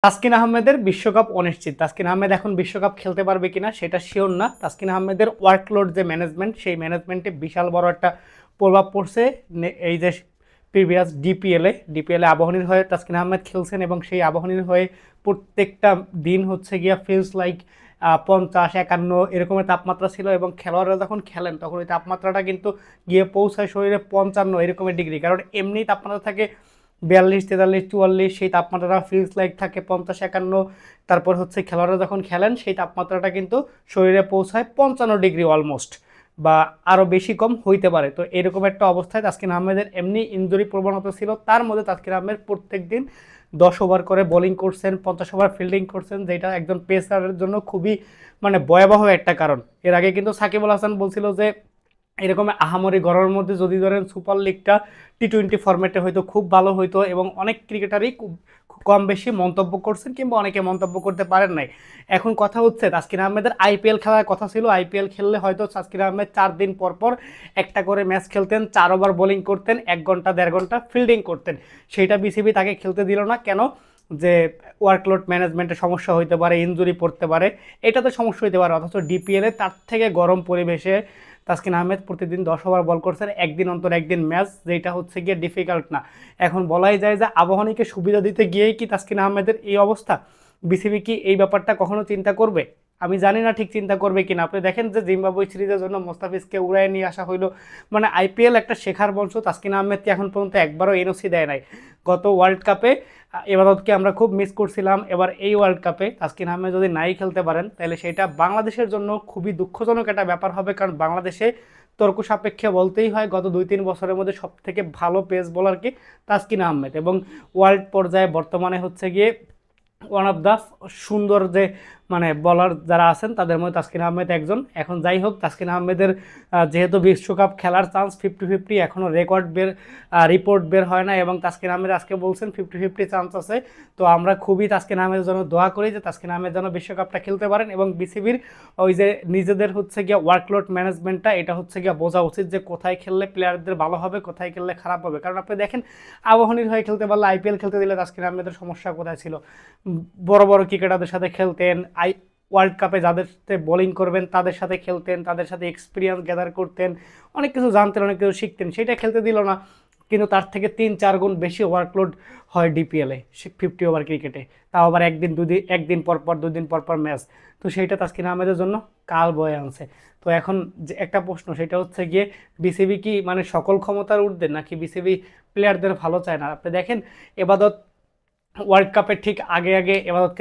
তাসকিন আহমেদের বিশ্বকাপ অনিশ্চিত। তাসকিন আহমেদ এখন বিশ্বকাপ খেলতে পারবে কিনা সেটা শিওর না। তাসকিন আহমেদের ওয়ার্কলোড যে ম্যানেজমেন্ট, সেই ম্যানেজমেন্টে বিশাল বড় একটা প্রভাব পড়ছে। এই যে প্রিভিয়াস ডিপিএলে আবাহনীর হয়ে তাসকিন আহমেদ খেলছেন এবং সেই আবাহনীর হয়ে প্রত্যেকটা দিন হচ্ছে গিয়া ফিলস লাইক 50-51 এরকমের তাপমাত্রা ছিল, এবং খেলোয়াড়রা যখন খেলেন তখন ওই তাপমাত্রাটা কিন্তু গিয়ে পৌঁছায় শরীরে 55 এরকমের ডিগ্রি। কারণ এমনি তাপমাত্রা থাকে 42, 43, 44, সেই তাপমাত্রাটা ফিলস লাইক থাকে 50-51। তারপর হচ্ছে খেলোয়াড়রা যখন খেলেন সেই তাপমাত্রাটা কিন্তু শরীরে পৌঁছায় 55 ডিগ্রি অলমোস্ট, বা আরও বেশি কম হইতে পারে। তো এরকম একটা অবস্থায় তাসকিন আহমেদের এমনি ইনজুরি প্রবণতা ছিল, তার মধ্যে তাসকিন আহমেদ প্রত্যেক দিন 10 ওভার করে বোলিং করছেন, 50 ওভার ফিল্ডিং করছেন, যেটা একজন পেসারের জন্য খুবই মানে ভয়াবহ একটা কারণ। এর আগে কিন্তু সাকিব আল হাসান বলছিল যে এরকম আহামরি গড়ের মধ্যে যদি ধরেন সুপার লিগটা টি-20 ফরম্যাটে হয়তো খুব ভালো হইতো, এবং অনেক ক্রিকেটারই কম বেশি মন্তব্য করছেন, কিংবা অনেকে মন্তব্য করতে পারেন নাই। এখন কথা হচ্ছে তাসকিন আহমেদের আইপিএল খেলার কথা ছিল। আইপিএল খেললে হয়তো তাসকিন আহমেদ 4 দিন পর পর একটা করে ম্যাচ খেলতেন, 4 ওভার বোলিং করতেন, 1 ঘন্টা 1.5 ঘন্টা ফিল্ডিং করতেন। সেইটা বিসিবি তাকে খেলতে দিল না কেন? যে ওয়ার্কলোড ম্যানেজমেন্টের সমস্যা হইতে পারে, ইনজুরি পড়তে পারে, এটাতে সমস্যা হইতে পারে। অথচ ডিপিএলে তার থেকে গরম পরিবেশে তাসকিন আহমেদ প্রতিদিন 10 ওভার বল করছেন, একদিন অন্তর একদিন ম্যাচ, যেটা হচ্ছে গিয়ে ডিফিকাল্ট না। এখন বলাই যায় যে আবাহনীকে সুবিধা দিতে গিয়েই কি তাসকিন আহমেদের এই অবস্থা? বিসিবি কি এই ব্যাপারটা কখনো চিন্তা করবে? আমি জানি না ঠিক চিন্তা করবে কিনা। আপনি দেখেন যে জিম্বাবুয়ে সিরিজের জন্য মোস্তাফিজকে উড়ায় নিয়ে আসা হইলো। মানে আইপিএল একটা শেখার মঞ্চ। তাসকিন আহমেদকে এখন পর্যন্ত একবারও এনওসি দেয় নাই। গত ওয়ার্ল্ড কাপে এবাদতকে আমরা খুব মিস করছিলাম। এবার এই ওয়ার্ল্ড কাপে তাসকিন আহমেদ যদি নাই খেলতে পারেন তাহলে সেটা বাংলাদেশের জন্য খুবই দুঃখজনক একটা ব্যাপার হবে। কারণ বাংলাদেশে তর্ক সাপেক্ষে বলতেই হয় গত 2-3 বছরের মধ্যে সব থেকে ভালো পেস বোলার কি তাসকিন আহমেদ, এবং ওয়ার্ল্ড পর্যায়ে বর্তমানে হচ্ছে গিয়ে ওয়ান অফ দ্য সুন্দর যে মানে বলার যারা আছেন তাদের মধ্যে তাসকিন আহমেদ একজন। এখন যাই হোক, তাসকিন আহমেদের যেহেতু বিশ্বকাপ খেলার চান্স 50-50, এখনও রিপোর্ট বের হয় না, এবং তাসকিন আহমেদ আজকে বলছেন 50-50 চান্স আছে। তো আমরা খুবই তাসকিন আহমেদের জন্য দোয়া করি যে তাসকিন আহমেদ যেন বিশ্বকাপটা খেলতে পারেন, এবং বিসিবির ওই যে নিজেদের হচ্ছে গিয়ে ওয়ার্কলোড ম্যানেজমেন্টটা এটা হচ্ছে গিয়ে বোঝা উচিত যে কোথায় খেললে প্লেয়ারদের ভালো হবে, কোথায় খেললে খারাপ হবে। কারণ আপনি দেখেন আবাহনীর হয়ে খেলতে পারলে, আইপিএল খেলতে দিলে তাসকিন আহমেদের সমস্যা কোথায় ছিল? বড় বড় ক্রিকেটারদের সাথে খেলতেন, ওয়ার্ল্ড কাপে যাদের সাথে বোলিং করবেন তাদের সাথে খেলতেন, তাদের সাথে এক্সপিরিয়েন্স গ্যাদার করতেন, অনেক কিছু জানতেন, অনেক কিছু শিখতেন। সেটা খেলতে দিল না। কিন্তু তার থেকে 3-4 গুণ বেশি ওয়ার্কলোড হয় ডিপিএলে 50 ওভার ক্রিকেটে, তাও আবার একদিন পর পর 2 দিন পর পর ম্যাচ। তো সেইটা তাসকিন আহমেদের জন্য কাল বয়ে আনছে। তো এখন যে একটা প্রশ্ন, সেটা হচ্ছে গিয়ে বিসিবি কি মানে সকল ক্ষমতার ঊর্ধ্বে, নাকি বিসিবি প্লেয়ারদের ভালো চায় না? আপনি দেখেন এবাদত ওয়ার্ল্ড কাপের ঠিক আগে আগে এবাদতকে